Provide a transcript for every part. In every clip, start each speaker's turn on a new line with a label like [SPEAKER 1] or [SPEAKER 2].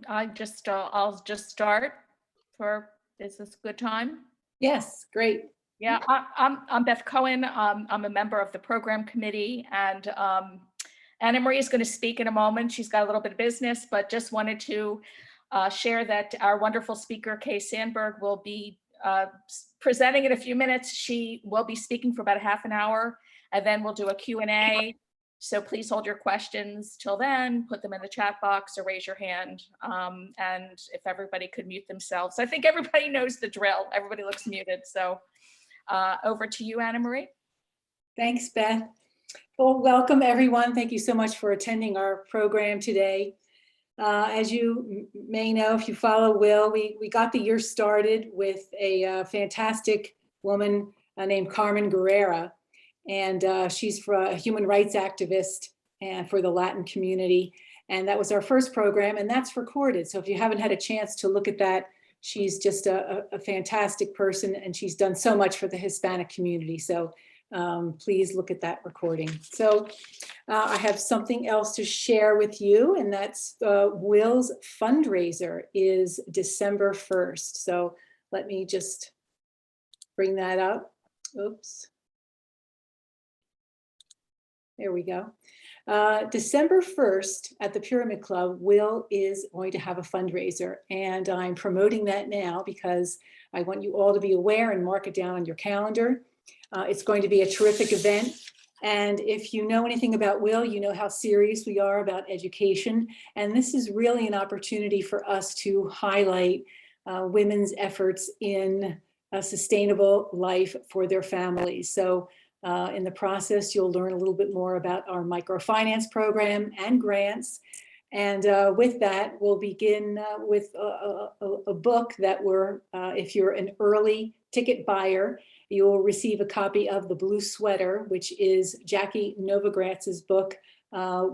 [SPEAKER 1] I'll just start. Is this a good time?
[SPEAKER 2] Yes, great.
[SPEAKER 1] Yeah, I'm Beth Cohen. I'm a member of the program committee, and Anna Marie is going to speak in a moment. She's got a little bit of business, but just wanted to share that our wonderful speaker, Kay Sandberg, will be presenting in a few minutes. She will be speaking for about a half an hour, and then we'll do a Q&A. So please hold your questions till then, put them in the chat box or raise your hand. And if everybody could mute themselves. I think everybody knows the drill. Everybody looks muted. So over to you, Anna Marie.
[SPEAKER 2] Thanks, Beth. Well, welcome everyone. Thank you so much for attending our program today. As you may know, if you follow WIL, we got the year started with a fantastic woman named Carmen Guerrera. And she's a human rights activist and for the Latin community. And that was our first program, and that's recorded. So if you haven't had a chance to look at that, she's just a fantastic person, and she's done so much for the Hispanic community. So please look at that recording. So I have something else to share with you, and that's WIL's fundraiser is December 1st. So let me just bring that up. Oops. There we go. December 1st at the Pyramid Club, WIL is going to have a fundraiser, and I'm promoting that now because I want you all to be aware and mark it down on your calendar. It's going to be a terrific event, and if you know anything about WIL, you know how serious we are about education, and this is really an opportunity for us to highlight women's efforts in a sustainable life for their families. So in the process, you'll learn a little bit more about our microfinance program and grants. And with that, we'll begin with a book that if you're an early ticket buyer, you will receive a copy of The Blue Sweater, which is Jackie Novogratz's book about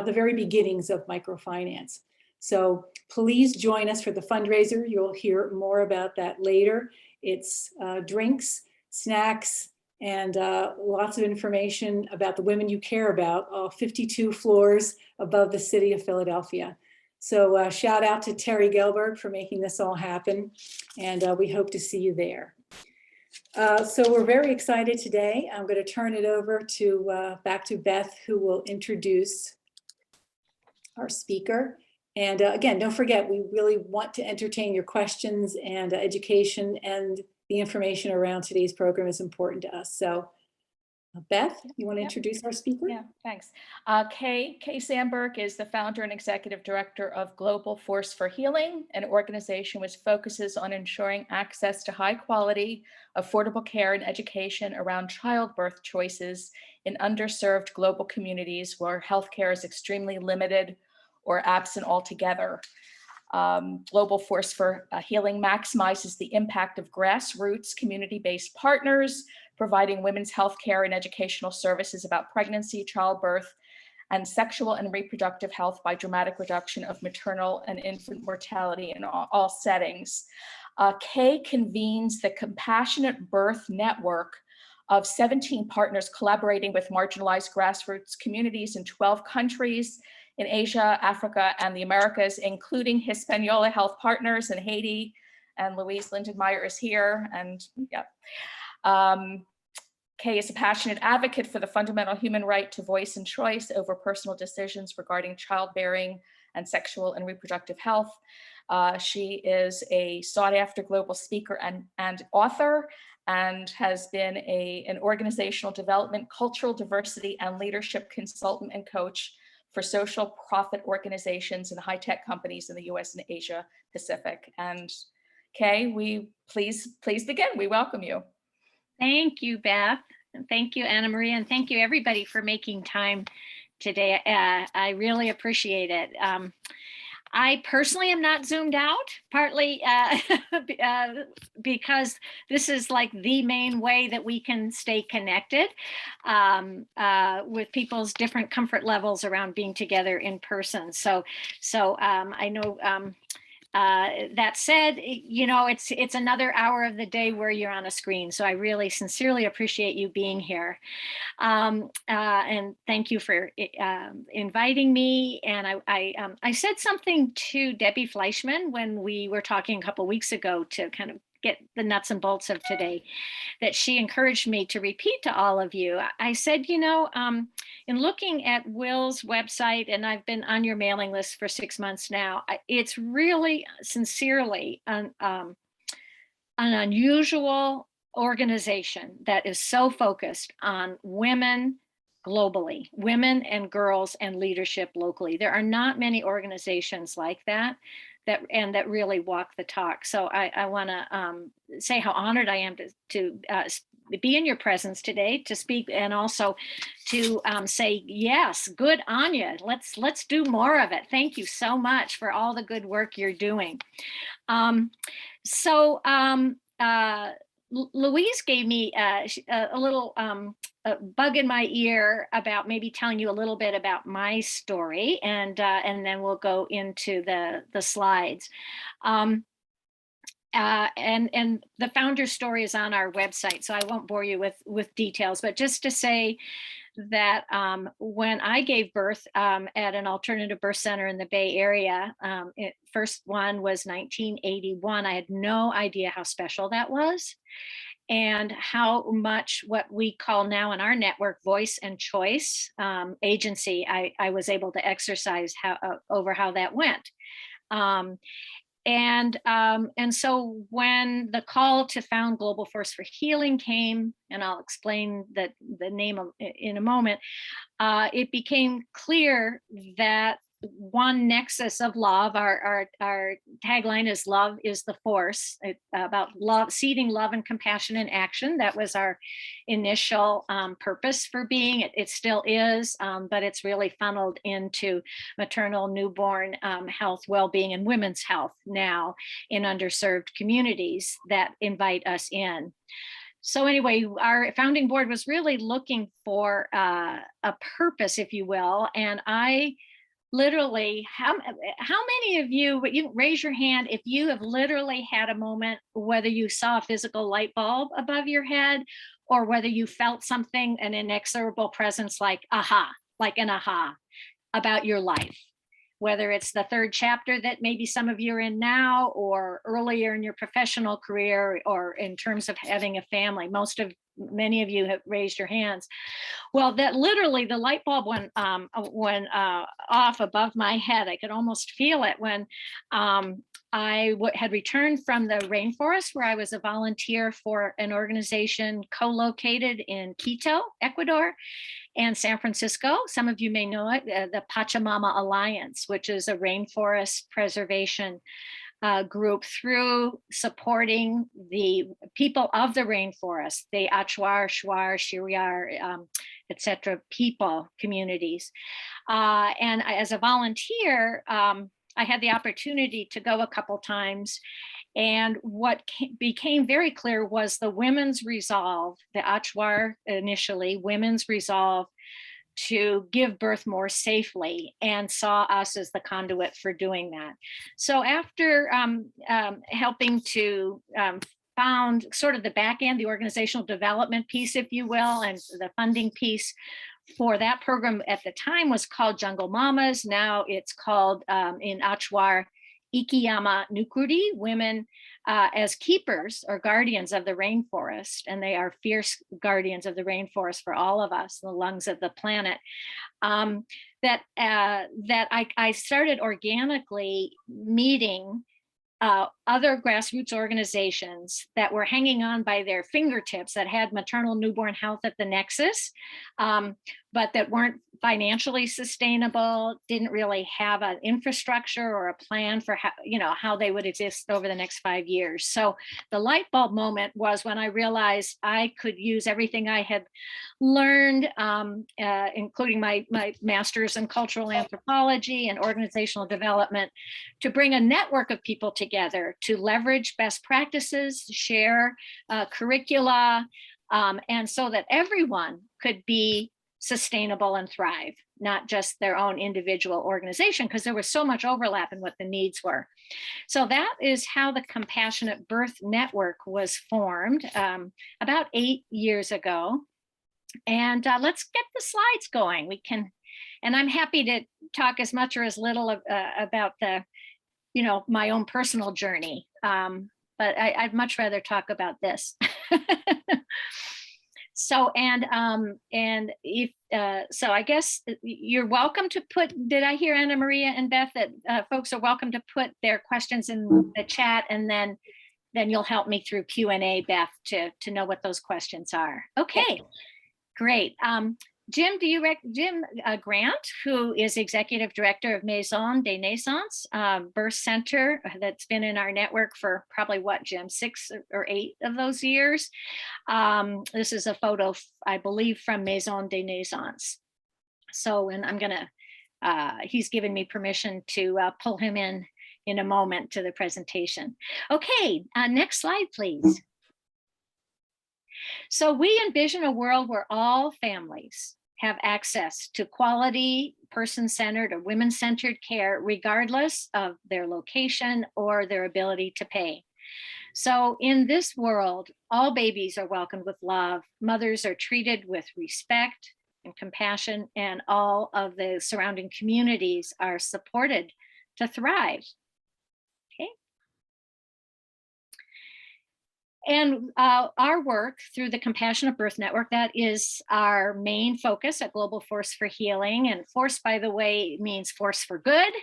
[SPEAKER 2] the very beginnings of microfinance. So please join us for the fundraiser. You'll hear more about that later. It's drinks, snacks, and lots of information about the women you care about, 52 floors above the city of Philadelphia. So shout out to Terry Gelberg for making this all happen, and we hope to see you there. So we're very excited today. I'm going to turn it over to back to Beth, who will introduce our speaker. And again, don't forget, we really want to entertain your questions, and education and the information around today's program is important to us. So Beth, you want to introduce our speaker?
[SPEAKER 1] Yeah, thanks. Kay Sandberg is the founder and executive director of Global Force for Healing, an organization which focuses on ensuring access to high quality, affordable care and education around childbirth choices in underserved global communities where healthcare is extremely limited or absent altogether. Global Force for Healing maximizes the impact of grassroots community-based partners, providing women's health care and educational services about pregnancy, childbirth, and sexual and reproductive health by dramatic reduction of maternal and infant mortality in all settings. Kay convenes the Compassionate Birth Network of 17 partners collaborating with marginalized grassroots communities in 12 countries in Asia, Africa, and the Americas, including Hispaniola Health Partners in Haiti, and Louise Lindenmeyer is here, and yeah. Kay is a passionate advocate for the fundamental human right to voice and choice over personal decisions regarding childbearing and sexual and reproductive health. She is a sought-after global speaker and author, and has been an organizational development, cultural diversity, and leadership consultant and coach for social profit organizations and high-tech companies in the US and Asia Pacific. And Kay, please begin. We welcome you.
[SPEAKER 3] Thank you, Beth. And thank you, Anna Maria, and thank you everybody for making time today. I really appreciate it. I personally am not Zoomed out, partly because this is like the main way that we can stay connected with people's different comfort levels around being together in person. So I know That said, it's another hour of the day where you're on a screen. So I really sincerely appreciate you being here. And thank you for inviting me. And I said something to Debbie Fleischman when we were talking a couple weeks ago to kind of get the nuts and bolts of today, that she encouraged me to repeat to all of you. I said, in looking at WIL's website, and I've been on your mailing list for 6 months now, it's really sincerely an unusual organization that is so focused on women globally, women and girls and leadership locally. There are not many organizations like that that really walk the talk. So I want to say how honored I am to be in your presence today, to speak, and also to say, yes, good on you. Let's do more of it. Thank you so much for all the good work you're doing. Louise gave me a little bug in my ear about maybe telling you a little bit about my story, and then we'll go into the slides. And the founder's story is on our website, so I won't bore you with details, but just to say that when I gave birth at an alternative birth center in the Bay Area, first one was 1981. I had no idea how special that was, and how much what we call now in our network voice and choice agency I was able to exercise over how that went. And so when the call to found Global Force for Healing came, and I'll explain the name in a moment, it became clear that one nexus of love, our tagline is love is the force, about love, seeding love and compassion in action. That was our initial purpose for being. It still is, but it's really funneled into maternal, newborn health, well-being, and women's health now in underserved communities that invite us in. So anyway, our founding board was really looking for a purpose, if you will, and I literally, how many of you raise your hand if you have literally had a moment, whether you saw a physical light bulb above your head, or whether you felt something, an inexorable presence like an aha about your life, whether it's the third chapter that maybe some of you are in now, or earlier in your professional career, or in terms of having a family. Many of you have raised your hands. Well, that literally the light bulb went off above my head. I could almost feel it when I had returned from the rainforest, where I was a volunteer for an organization co-located in Quito, Ecuador, and San Francisco. Some of you may know it, the Pachamama Alliance, which is a rainforest preservation group through supporting the people of the rainforest, the Achuar, Shuar, Shiriar, etc. people, communities. And as a volunteer, I had the opportunity to go a couple times. And what became very clear was the women's resolve, the Achuar initially, women's resolve to give birth more safely, and saw us as the conduit for doing that. So after helping to found sort of the back end, the organizational development piece, if you will, and the funding piece for that program at the time was called Jungle Mamas. Now it's called in Achuar, Ikiyama Nukuri, women as keepers or guardians of the rainforest, and they are fierce guardians of the rainforest for all of us, the lungs of the planet. That I started organically meeting other grassroots organizations that were hanging on by their fingertips, that had maternal newborn health at the nexus, but that weren't financially sustainable, didn't really have an infrastructure or a plan for how they would exist over the next 5 years. So the light bulb moment was when I realized I could use everything I had learned, including my master's in cultural anthropology and organizational development, to bring a network of people together to leverage best practices, share curricula, and so that everyone could be sustainable and thrive, not just their own individual organization, because there was so much overlap in what the needs were. So that is how the Compassionate Birth Network was formed about 8 years ago. And let's get the slides going. We can, and I'm happy to talk as much or as little about the, my own personal journey. But I'd much rather talk about this. So, and if, so I guess you're welcome to put, did I hear Anna Maria and Beth that folks are welcome to put their questions in the chat, and then you'll help me through Q&A, Beth, to know what those questions are. Okay, great. Jim, Jim Grant, who is Executive Director of Maison des Naissances Birth Center, that's been in our network for probably what, Jim, 6 or 8 of those years. This is a photo, I believe, from Maison des Naissances. So, and I'm gonna, he's given me permission to pull him in a moment to the presentation. Okay, next slide, please. So we envision a world where all families have access to quality, person-centered or women-centered care, regardless of their location or their ability to pay. So in this world, all babies are welcomed with love, mothers are treated with respect and compassion, and all of the surrounding communities are supported to thrive. Okay. And our work through the Compassionate Birth Network, that is our main focus at Global Force for Healing. And force, by the way, means force for good,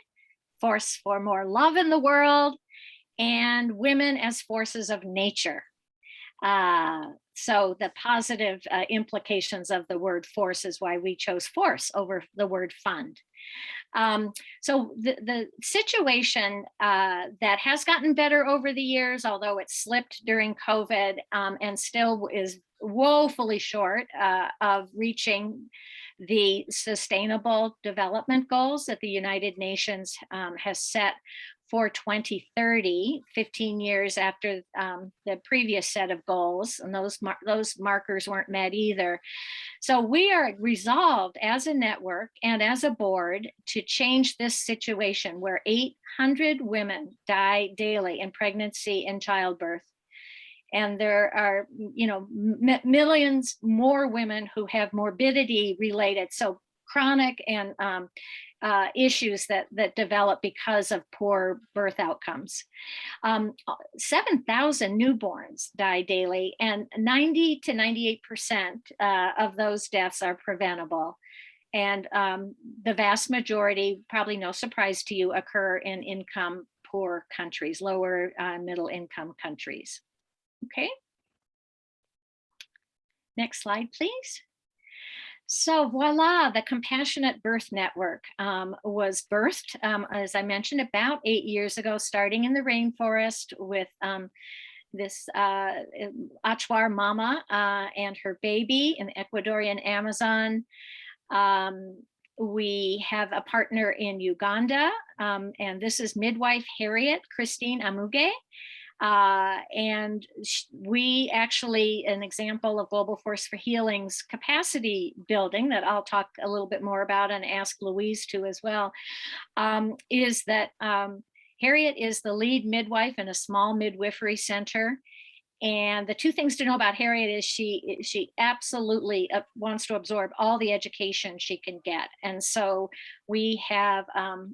[SPEAKER 3] force for more love in the world, and women as forces of nature. So the positive implications of the word force is why we chose force over the word fund. So the situation that has gotten better over the years, although it slipped during COVID and still is woefully short of reaching the Sustainable Development Goals that the United Nations has set for 2030, 15 years after the previous set of goals, and those markers weren't met either. So we are resolved as a network and as a board to change this situation where 800 women die daily in pregnancy and childbirth. And there are, millions more women who have morbidity related, so chronic and issues that develop because of poor birth outcomes. 7,000 newborns die daily, and 90 to 98% of those deaths are preventable. And the vast majority, probably no surprise to you, occur in income poor countries, lower middle income countries. Okay. Next slide, please. So voila, the Compassionate Birth Network was birthed, as I mentioned, about 8 years ago, starting in the rainforest with this Achuar mama and her baby in the Ecuadorian Amazon. We have a partner in Uganda, and this is midwife Harriet Christine Amuge. And we actually, an example of Global Force for Healing's capacity building that I'll talk a little bit more about and ask Louise to as well, is that Harriet is the lead midwife in a small midwifery center. And the two things to know about Harriet is she absolutely wants to absorb all the education she can get. And so we have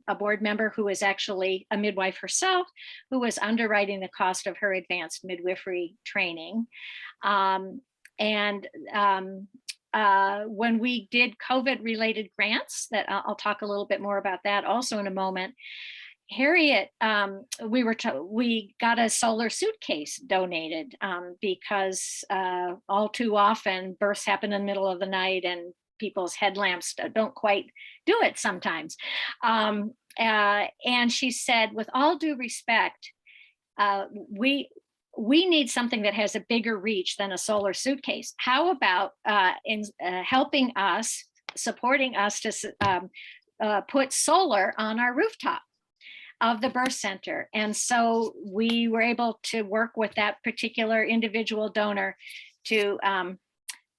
[SPEAKER 3] a board member who is actually a midwife herself, who is underwriting the cost of her advanced midwifery training. When we did COVID-related grants, that I'll talk a little bit more about that also in a moment, Harriet, we got a solar suitcase donated because all too often births happen in the middle of the night and people's headlamps don't quite do it sometimes. And she said, with all due respect, we need something that has a bigger reach than a solar suitcase. How about helping us, supporting us to put solar on our rooftop of the birth center? And so we were able to work with that particular individual donor to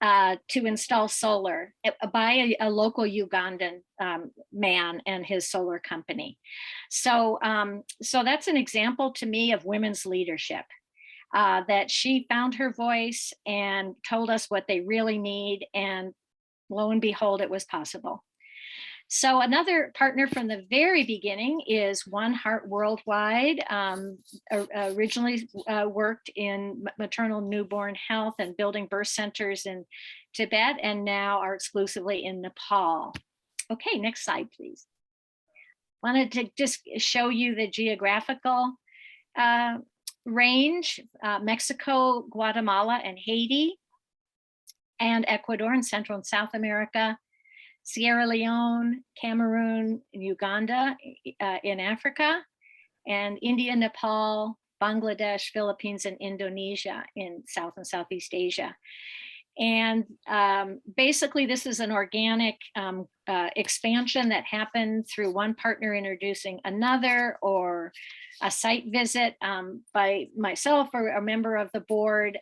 [SPEAKER 3] to install solar by a local Ugandan man and his solar company. So, so that's an example to me of women's leadership. That she found her voice and told us what they really need, and lo and behold, it was possible. So another partner from the very beginning is One Heart Worldwide. Originally worked in maternal newborn health and building birth centers in Tibet, and now are exclusively in Nepal. Okay, next slide, please. Wanted to just show you the geographical range, Mexico, Guatemala, and Haiti, and Ecuador in Central and South America, Sierra Leone, Cameroon, and Uganda in Africa, and India, Nepal, Bangladesh, Philippines, and Indonesia in South and Southeast Asia. And basically, this is an organic expansion that happened through one partner introducing another, or a site visit by myself or a member of the board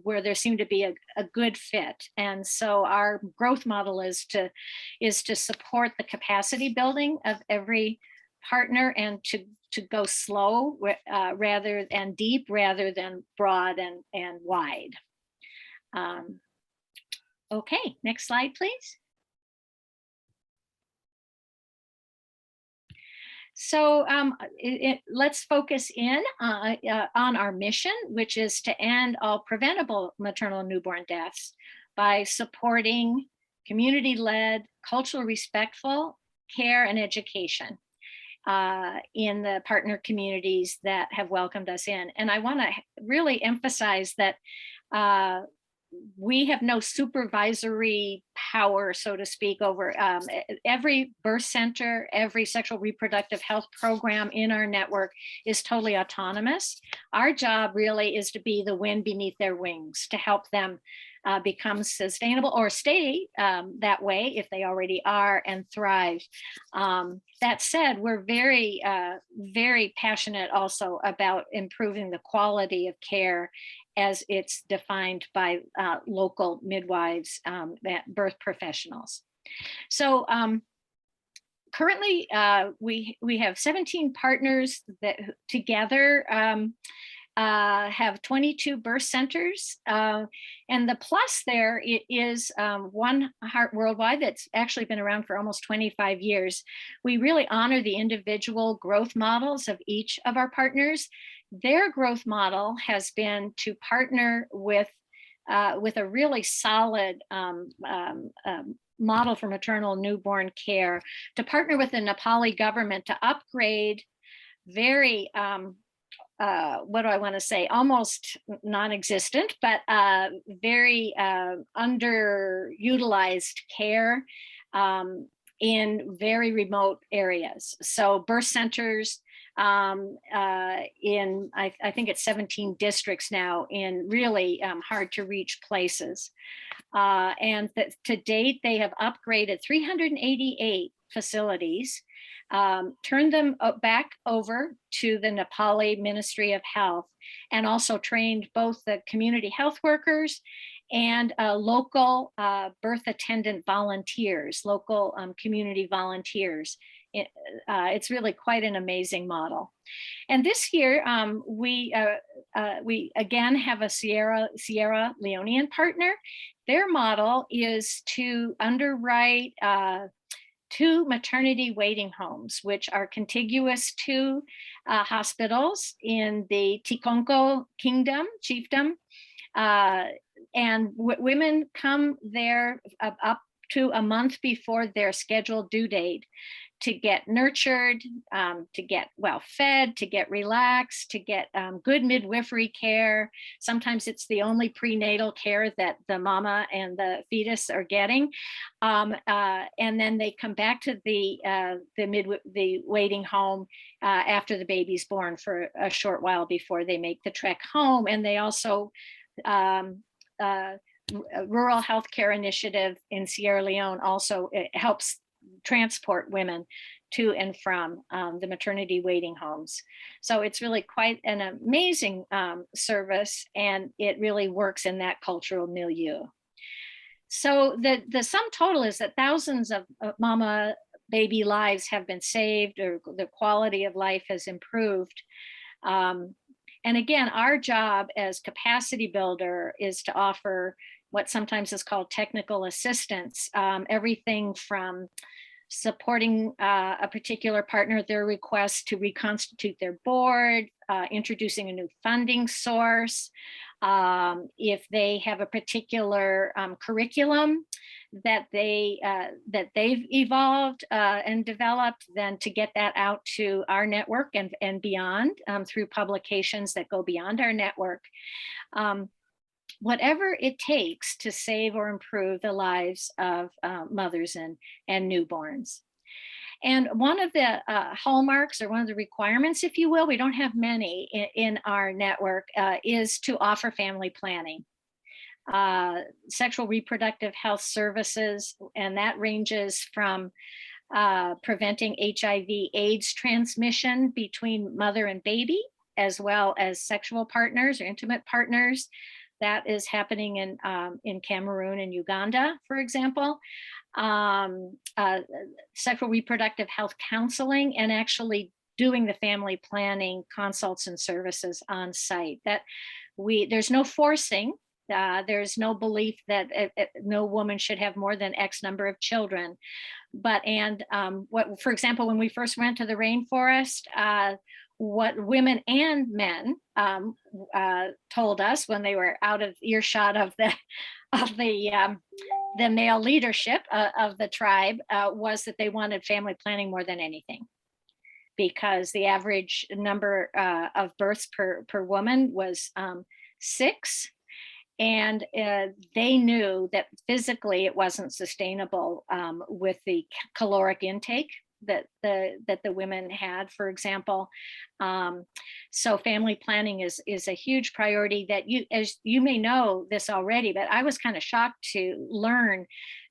[SPEAKER 3] where there seemed to be a good fit. And so our growth model is to support the capacity building of every partner, and to go slow rather and deep rather than broad and wide. Okay, next slide, please. So let's focus in on our mission, which is to end all preventable maternal and newborn deaths by supporting community-led, culturally respectful care and education in the partner communities that have welcomed us in. And I want to really emphasize that we have no supervisory power, so to speak, over every birth center, every sexual reproductive health program in our network is totally autonomous. Our job really is to be the wind beneath their wings, to help them become sustainable or stay that way if they already are, and thrive. That said, we're very, very passionate also about improving the quality of care as it's defined by local midwives, birth professionals. So currently we have 17 partners that together have 22 birth centers. And the plus there is One Heart Worldwide, that's actually been around for almost 25 years. We really honor the individual growth models of each of our partners. Their growth model has been to partner with a really solid model for maternal newborn care, to partner with the Nepali government to upgrade very what do I want to say, almost non-existent, but very underutilized care in very remote areas. So birth centers in, I think it's 17 districts now, in really hard to reach places. And that to date, they have upgraded 388 facilities, turned them back over to the Nepali Ministry of Health, and also trained both the community health workers and local birth attendant volunteers, local community volunteers. It's really quite an amazing model. And this year, we again have a Sierra Leonean partner. Their model is to underwrite 2 maternity waiting homes, which are contiguous to hospitals in the Tikonko chiefdom. And women come there up to a month before their scheduled due date to get nurtured, to get well fed, to get relaxed, to get good midwifery care. Sometimes it's the only prenatal care that the mama and the fetus are getting. And then they come back to the waiting home after the baby's born for a short while before they make the trek home. And they also, Rural Healthcare Initiative in Sierra Leone also helps transport women to and from the maternity waiting homes. So it's really quite an amazing service, and it really works in that cultural milieu. So the sum total is that thousands of mama baby lives have been saved, or the quality of life has improved. And again, our job as capacity builder is to offer what sometimes is called technical assistance, everything from supporting a particular partner, their request to reconstitute their board, introducing a new funding source. If they have a particular curriculum that they've evolved and developed, then to get that out to our network and beyond, through publications that go beyond our network. Whatever it takes to save or improve the lives of mothers and newborns. And one of the hallmarks, or one of the requirements, if you will, we don't have many in our network, is to offer family planning, sexual reproductive health services, and that ranges from preventing HIV/AIDS transmission between mother and baby, as well as sexual partners or intimate partners. That is happening in Cameroon and Uganda, for example. Sexual reproductive health counseling, and actually doing the family planning consults and services on site. That there's no forcing. There's no belief that no woman should have more than X number of children. But for example, when we first went to the rainforest, what women and men told us when they were out of earshot of the male leadership of the tribe was that they wanted family planning more than anything, because the average number of births per woman was 6. And they knew that physically it wasn't sustainable with the caloric intake that the women had, for example. So family planning is a huge priority. That as you may know this already, but I was kind of shocked to learn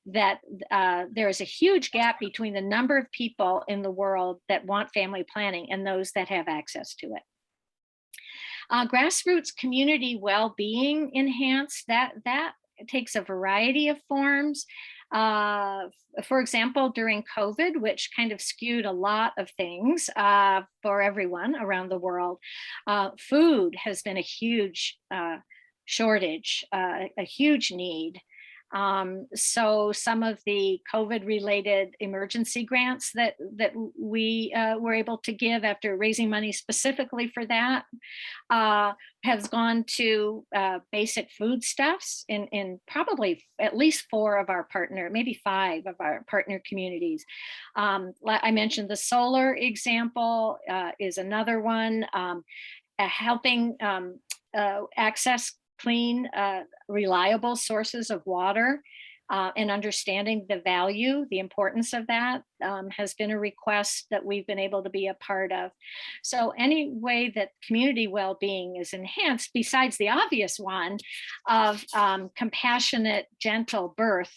[SPEAKER 3] that there is a huge gap between the number of people in the world that want family planning and those that have access to it. Grassroots community well-being enhanced, that takes a variety of forms. For example, during COVID, which kind of skewed a lot of things for everyone around the world, food has been a huge shortage, a huge need. So some of the COVID-related emergency grants that we were able to give after raising money specifically for that has gone to basic foodstuffs in probably at least 4 of our partner, maybe 5 of our partner communities. I mentioned the solar example is another one, helping access clean, reliable sources of water, and understanding the value, the importance of that has been a request that we've been able to be a part of. So any way that community well-being is enhanced, besides the obvious one of compassionate, gentle birth,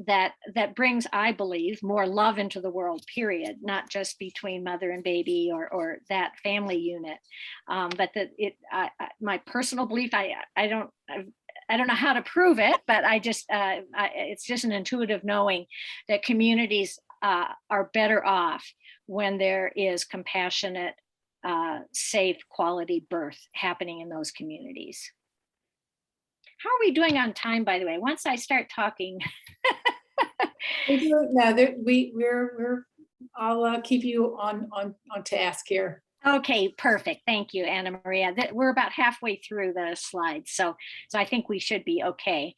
[SPEAKER 3] that brings, I believe, more love into the world, period, not just between mother and baby or that family unit. But my personal belief, I don't know how to prove it, but it's just an intuitive knowing that communities are better off when there is compassionate, safe, quality birth happening in those communities. How are we doing on time, by the way? Once I start talking.
[SPEAKER 2] I'll keep you on task here.
[SPEAKER 3] Okay, perfect. Thank you, Anna Maria. We're about halfway through the slides, so I think we should be okay.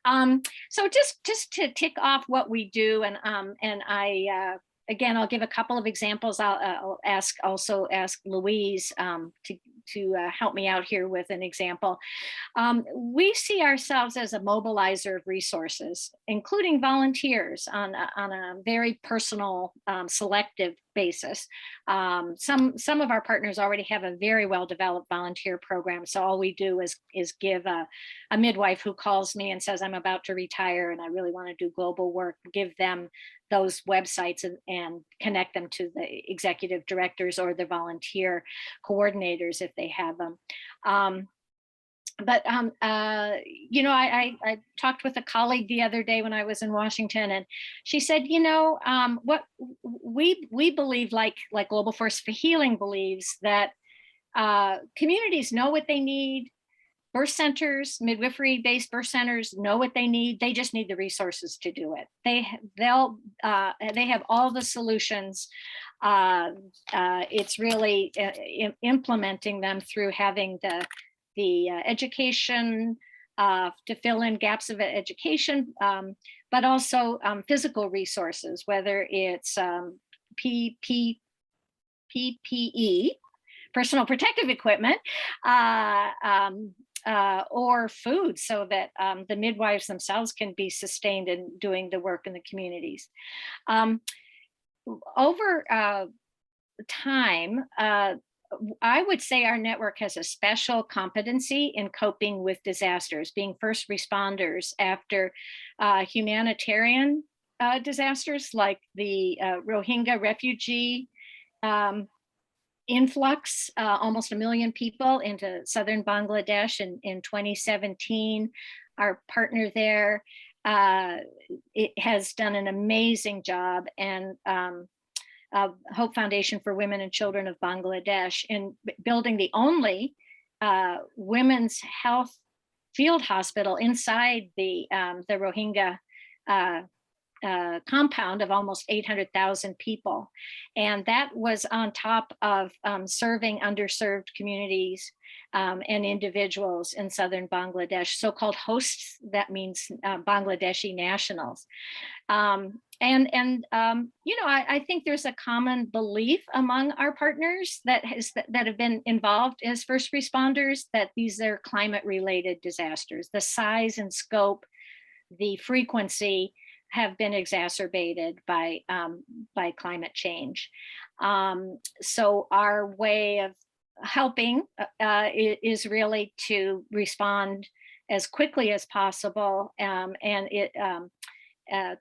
[SPEAKER 3] So just to tick off what we do, and I again, I'll give a couple of examples. I'll also ask Louise to help me out here with an example. We see ourselves as a mobilizer of resources, including volunteers on a very personal, selective basis. Some of our partners already have a very well-developed volunteer program. So all we do is give a midwife who calls me and says, I'm about to retire and I really want to do global work, give them those websites and connect them to the executive directors or the volunteer coordinators if they have them. but I talked with a colleague the other day when I was in Washington, and she said, what we believe, like Global Force for Healing believes, that communities know what they need. Birth centers, midwifery-based birth centers know what they need. They just need the resources to do it. They have all the solutions. It's really implementing them through having the education to fill in gaps of education, but also physical resources, whether it's PPE, personal protective equipment, or food, so that the midwives themselves can be sustained in doing the work in the communities. Over time, I would say our network has a special competency in coping with disasters, being first responders after humanitarian disasters like the Rohingya refugee influx, almost 1 million people into southern Bangladesh in 2017. Our partner there it has done an amazing job, and Hope Foundation for Women and Children of Bangladesh, in building the only women's health field hospital inside the Rohingya compound of almost 800,000 people. And that was on top of serving underserved communities and individuals in southern Bangladesh, so-called hosts. That means Bangladeshi nationals. I think there's a common belief among our partners that have been involved as first responders that these are climate-related disasters. The size and scope, the frequency have been exacerbated by climate change. So our way of helping is really to respond as quickly as possible, and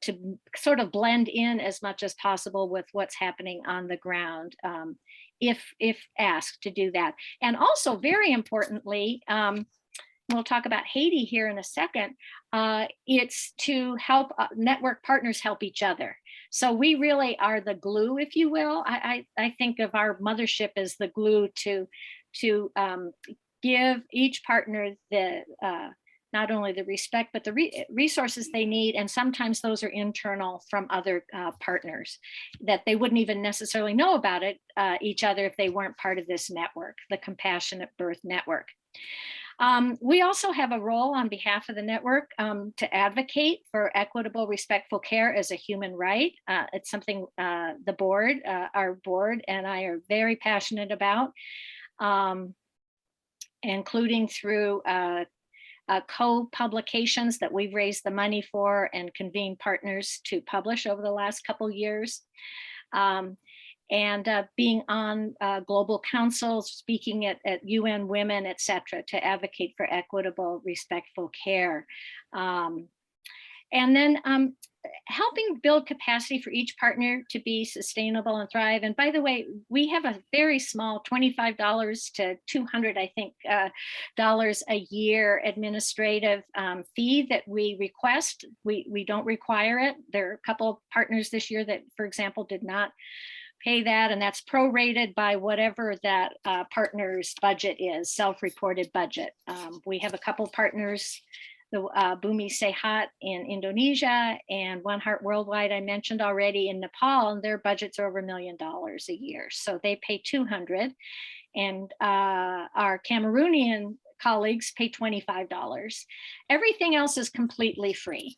[SPEAKER 3] to sort of blend in as much as possible with what's happening on the ground, if asked to do that. And also, very importantly, we'll talk about Haiti here in a second, it's to help network partners help each other. So we really are the glue, if you will. I think of our mothership as the glue to give each partner the not only the respect, but the resources they need. And sometimes those are internal from other partners that they wouldn't even necessarily know about each other if they weren't part of this network, the Compassionate Birth Network. We also have a role on behalf of the network to advocate for equitable, respectful care as a human right. It's something the board, our board and I are very passionate about, including through co-publications that we've raised the money for and convened partners to publish over the last couple years. And being on global councils, speaking at UN Women, et cetera, to advocate for equitable, respectful care. And then helping build capacity for each partner to be sustainable and thrive. And by the way, we have a very small $25 to $200, I think, dollars a year administrative fee that we request. We don't require it. There are a couple of partners this year that, for example, did not pay that, and that's prorated by whatever that partner's budget is, self-reported budget. We have a couple partners, the Bumi Sehat in Indonesia and One Heart Worldwide, I mentioned already, in Nepal, and their budgets are over $1 million a year. So they pay $200, and our Cameroonian colleagues pay $25. Everything else is completely free.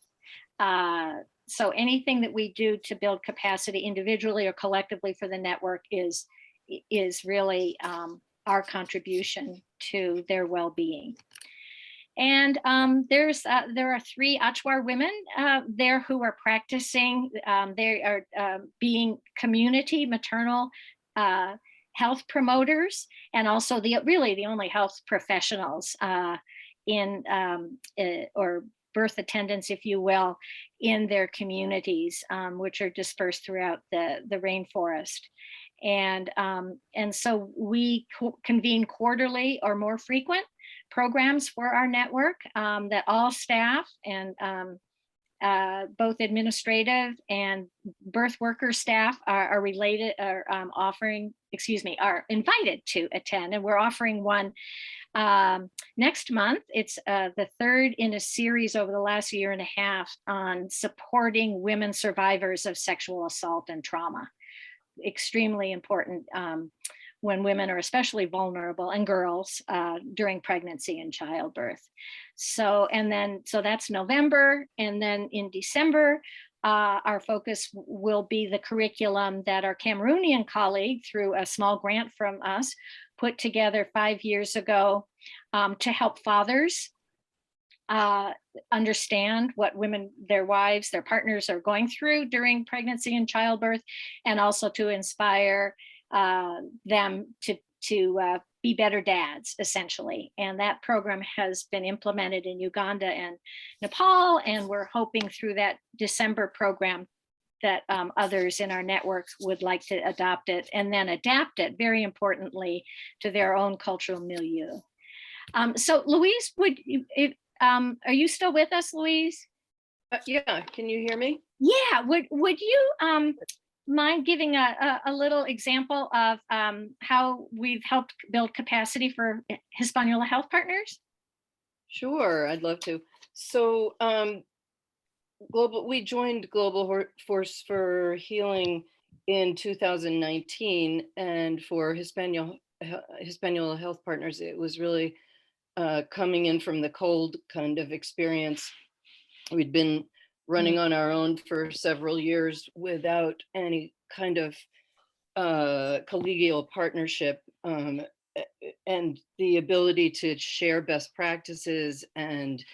[SPEAKER 3] So anything that we do to build capacity individually or collectively for the network is really our contribution to their well-being. And there are 3 Achwar women there who are practicing. They are being community maternal health promoters, and also really the only health professionals or birth attendants, if you will, in their communities, which are dispersed throughout the rainforest. And so we convene quarterly or more frequent programs for our network that all staff and both administrative and birth worker staff are related, are are invited to attend. And we're offering one next month. It's the third in a series over the last year and a half on supporting women survivors of sexual assault and trauma. Extremely important when women are especially vulnerable, and girls during pregnancy and childbirth. So that's November. And then in December, our focus will be the curriculum that our Cameroonian colleague, through a small grant from us, put together 5 years ago to help fathers understand what women, their wives, their partners are going through during pregnancy and childbirth, and also to inspire them to be better dads, essentially. And that program has been implemented in Uganda and Nepal, and we're hoping through that December program that others in our network would like to adopt it, and then adapt it, very importantly, to their own cultural milieu. So Louise, are you still with us, Louise?
[SPEAKER 4] Yeah, can you hear me?
[SPEAKER 3] Yeah, would you mind giving a little example of how we've helped build capacity for Hispaniola Health Partners?
[SPEAKER 4] Sure, I'd love to. So we joined Global Force for Healing in 2019, and for Hispaniola Health Partners, it was really coming in from the cold kind of experience. We'd been running on our own for several years without any kind of collegial partnership, and the ability to share best practices and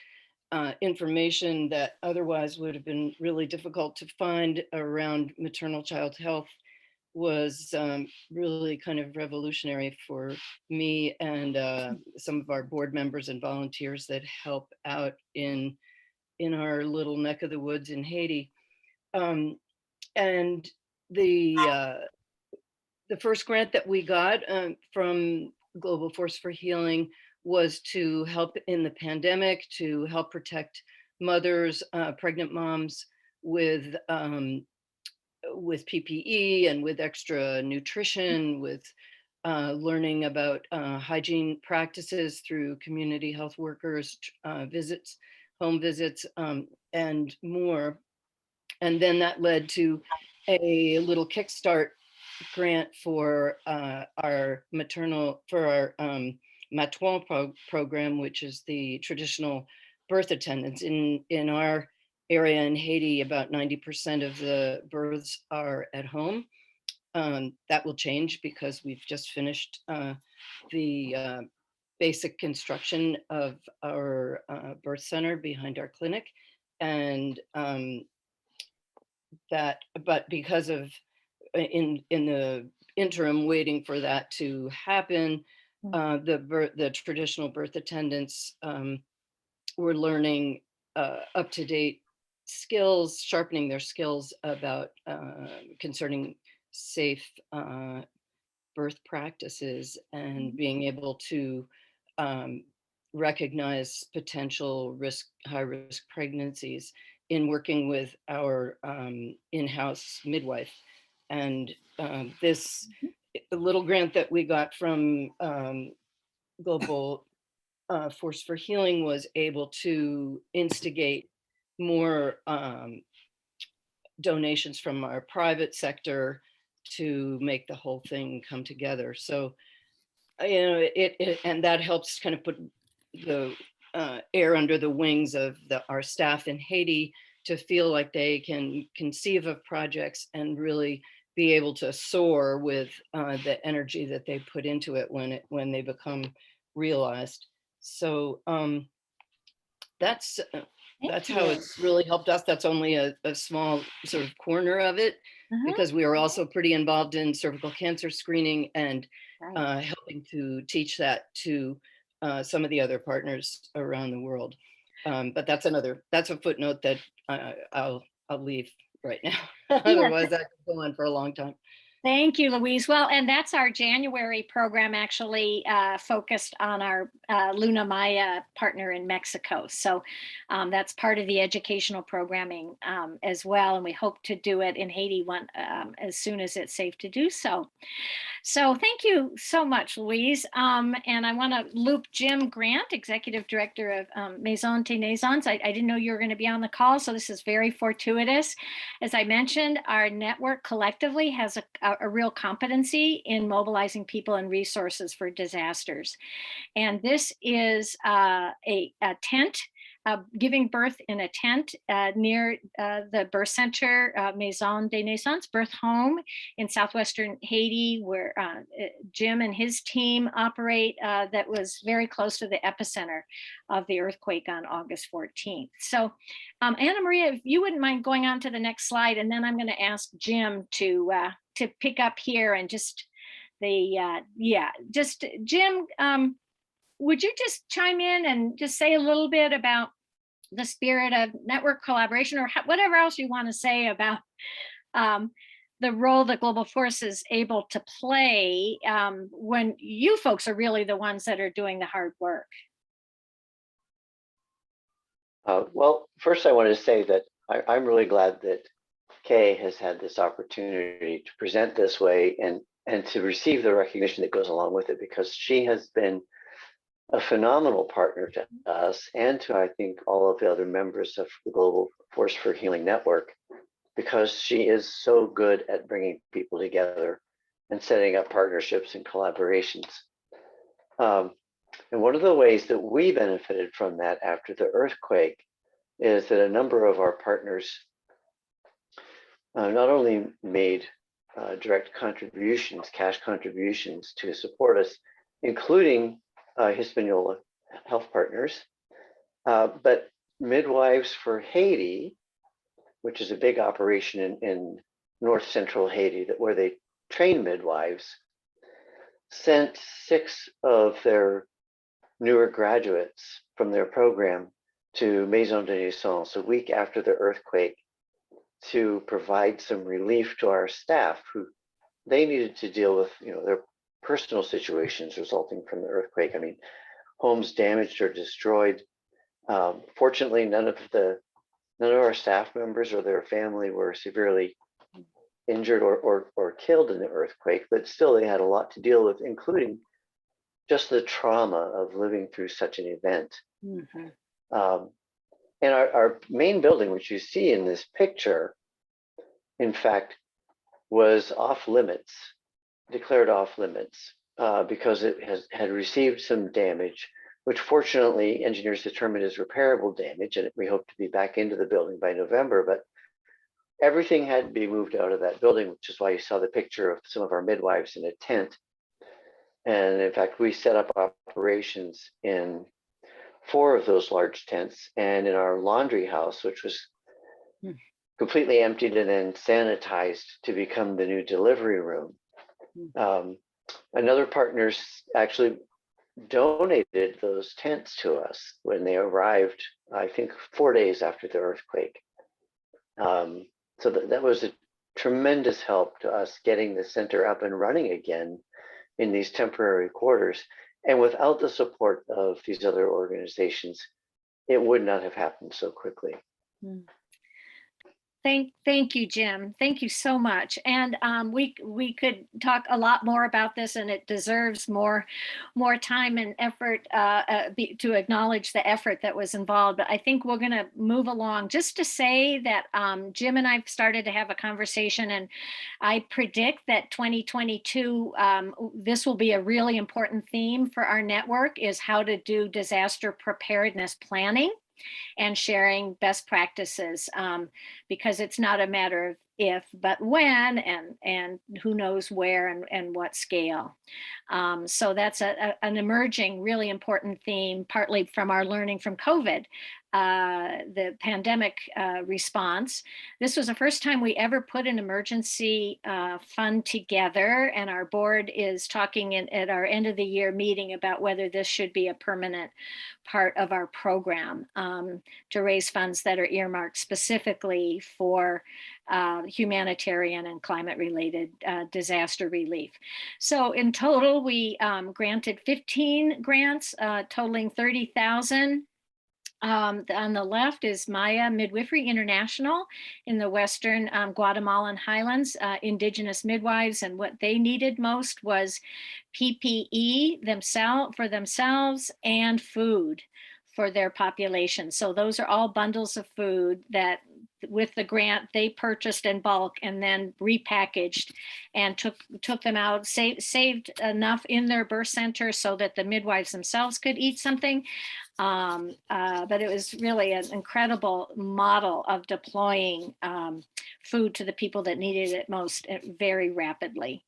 [SPEAKER 4] information that otherwise would have been really difficult to find around maternal child health was really kind of revolutionary for me and some of our board members and volunteers that help out in our little neck of the woods in Haiti. And the first grant that we got from Global Force for Healing was to help in the pandemic, to help protect mothers, pregnant moms with PPE and with extra nutrition, with learning about hygiene practices through community health workers, visits, home visits, and more. And then that led to a little kickstart grant for our maternal program, which is the traditional birth attendants. In our area in Haiti, about 90% of the births are at home. That will change because we've just finished the basic construction of our birth center behind our clinic. And but because of in the interim waiting for that to happen, the traditional birth attendants were learning up-to-date skills, sharpening their skills about concerning safe birth practices, and being able to recognize potential high-risk pregnancies in working with our in-house midwife. And this little grant that we got from Global Force for Healing was able to instigate more donations from our private sector to make the whole thing come together. So, and that helps kind of put the air under the wings of our staff in Haiti to feel like they can conceive of projects and really be able to soar with the energy that they put into it when they become realized. So that's how it's really helped us. That's only a small sort of corner of it, because we are also pretty involved in cervical cancer screening and helping to teach that to some of the other partners around the world. But that's a footnote that I'll leave right now. Otherwise, that could go on for a long time.
[SPEAKER 3] Thank you, Louise. Well, and that's our January program, actually focused on our Luna Maya partner in Mexico. So that's part of the educational programming as well. And we hope to do it in Haiti as soon as it's safe to do so. So thank you so much, Louise. And I want to loop Jim Grant, Executive Director of Maison des Naisons. I didn't know you were going to be on the call, so this is very fortuitous. As I mentioned, our network collectively has a real competency in mobilizing people and resources for disasters. And this is a tent, giving birth in a tent near the birth center, Maison des Naisons, birth home in southwestern Haiti, where Jim and his team operate, that was very close to the epicenter of the earthquake on August 14th. So Anna Maria, if you wouldn't mind going on to the next slide, and then I'm going to ask Jim to pick up here and just Jim, would you just chime in and just say a little bit about the spirit of network collaboration, or whatever else you want to say about the role that Global Force is able to play when you folks are really the ones that are doing the hard work?
[SPEAKER 5] Well, first I want to say that I'm really glad that Kay has had this opportunity to present this way and to receive the recognition that goes along with it, because she has been a phenomenal partner to us and to, I think, all of the other members of the Global Force for Healing Network, because she is so good at bringing people together and setting up partnerships and collaborations. And one of the ways that we benefited from that after the earthquake is that a number of our partners not only made direct contributions, cash contributions to support us, including Hispaniola Health Partners, but Midwives for Haiti, which is a big operation in north central Haiti where they train midwives, sent 6 of their newer graduates from their program to Maison des Naisons a week after the earthquake to provide some relief to our staff, who they needed to deal with, their personal situations resulting from the earthquake. I mean, homes damaged or destroyed. Fortunately, none of our staff members or their family were severely injured or killed in the earthquake, but still they had a lot to deal with, including just the trauma of living through such an event. Mm-hmm. And our main building, which you see in this picture, in fact, was off limits, declared off limits, because it had received some damage, which fortunately engineers determined is repairable damage, and we hope to be back into the building by November. But everything had to be moved out of that building, which is why you saw the picture of some of our midwives in a tent. And in fact, we set up operations in 4 of those large tents, and in our laundry house, which was completely emptied and then sanitized to become the new delivery room. Another partner actually donated those tents to us when they arrived, I think 4 days after the earthquake. So that was a tremendous help to us getting the center up and running again in these temporary quarters. And without the support of these other organizations, it would not have happened so quickly.
[SPEAKER 3] Thank you, Jim. Thank you so much. And we could talk a lot more about this, and it deserves more time and effort to acknowledge the effort that was involved. But I think we're going to move along just to say that Jim and I've started to have a conversation, and I predict that 2022, this will be a really important theme for our network, is how to do disaster preparedness planning and sharing best practices, because it's not a matter of if, but when, and who knows where and what scale. So that's an emerging, really important theme, partly from our learning from COVID, the pandemic response. This was the first time we ever put an emergency fund together, and our board is talking at our end of the year meeting about whether this should be a permanent part of our program, to raise funds that are earmarked specifically for humanitarian and climate-related disaster relief. So in total, we granted 15 grants totaling $30,000. On the left is Maya Midwifery International in the Western Guatemalan highlands, indigenous midwives, and what they needed most was PPE for themselves and food for their population. So those are all bundles of food that with the grant they purchased in bulk and then repackaged and took them out, saved enough in their birth center so that the midwives themselves could eat something. But it was really an incredible model of deploying food to the people that needed it most very rapidly.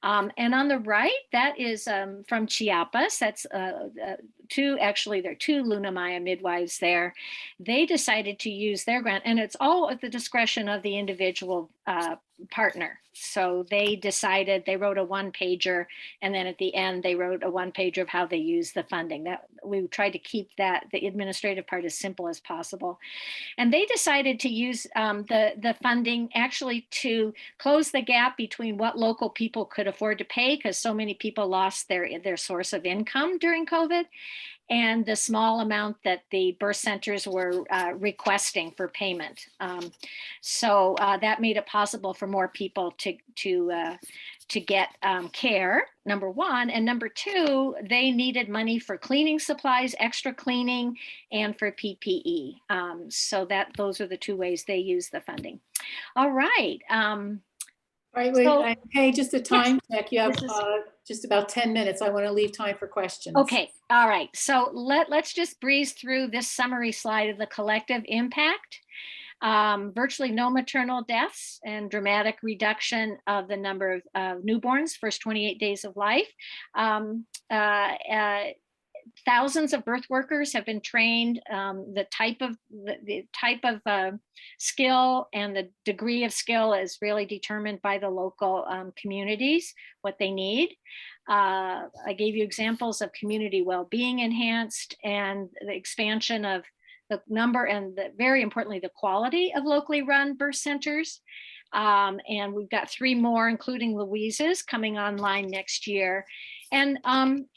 [SPEAKER 3] And on the right, that is from Chiapas. That's there are two Luna Maya midwives there. They decided to use their grant, and it's all at the discretion of the individual partner. So they decided, they wrote a one-pager, and then at the end they wrote a one-pager of how they use the funding. That we tried to keep that, the administrative part, as simple as possible. And they decided to use the funding actually to close the gap between what local people could afford to pay, because so many people lost their source of income during COVID, and the small amount that the birth centers were requesting for payment. So that made it possible for more people to get care, number one. And number two, they needed money for cleaning supplies, extra cleaning, and for PPE. So those are the two ways they use the funding. All right.
[SPEAKER 2] All right, wait,
[SPEAKER 3] So-
[SPEAKER 2] hey, just a time check. You have
[SPEAKER 3] This is-
[SPEAKER 2] just about 10 minutes. I want to leave time for questions.
[SPEAKER 3] Okay, all right. So let's just breeze through this summary slide of the collective impact. Virtually no maternal deaths and dramatic reduction of the number of newborns first 28 days of life. Thousands of birth workers have been trained. The type of skill and the degree of skill is really determined by the local communities, what they need. I gave you examples of community well-being enhanced and the expansion of the number and very importantly, the quality of locally run birth centers. And we've got 3 more, including Louise's, coming online next year. And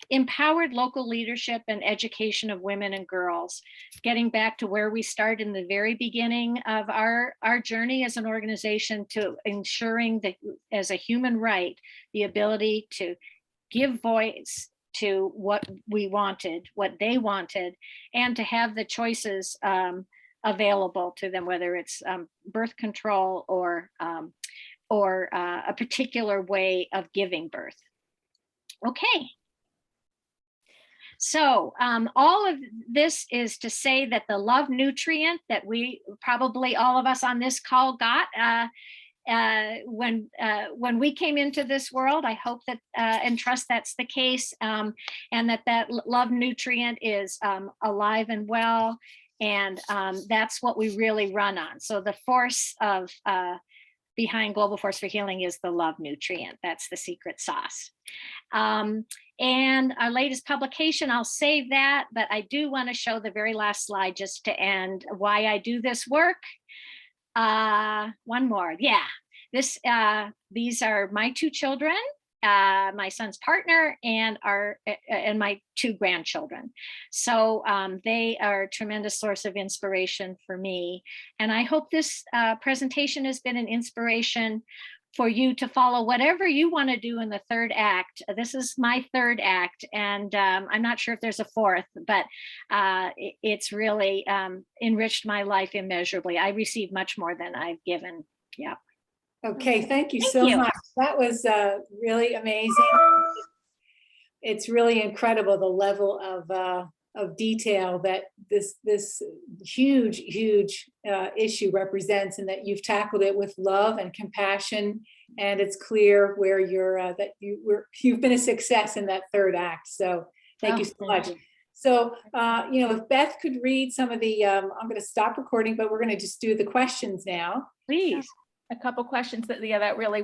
[SPEAKER 3] empowered local leadership and education of women and girls, getting back to where we started in the very beginning of our journey as an organization, to ensuring that as a human right, the ability to give voice to what we wanted, what they wanted, and to have the choices available to them, whether it's birth control or a particular way of giving birth. Okay. So all of this is to say that the love nutrient that we probably all of us on this call got when we came into this world, I hope that and trust that's the case, and that love nutrient is alive and well, and that's what we really run on. So the force of behind Global Force for Healing is the love nutrient. That's the secret sauce. And our latest publication, I'll save that, but I do want to show the very last slide just to end why I do this work. One more, yeah. These are my 2 children, my son's partner, and my 2 grandchildren. So they are a tremendous source of inspiration for me. And I hope this presentation has been an inspiration for you to follow whatever you want to do in the 3rd act. This is my 3rd act, and I'm not sure if there's a 4th, but it's really enriched my life immeasurably. I receive much more than I've given. Yeah.
[SPEAKER 2] Okay, thank you
[SPEAKER 3] Thank
[SPEAKER 2] so
[SPEAKER 3] you.
[SPEAKER 2] much. That was really amazing. It's really incredible the level of detail that this huge issue represents, and that you've tackled it with love and compassion. And it's clear where you're you've been a success in that 3rd act. So thank you so much. So if Beth could read some of the, I'm going to stop recording, but we're going to just do the questions now.
[SPEAKER 3] Please.
[SPEAKER 1] A couple questions that really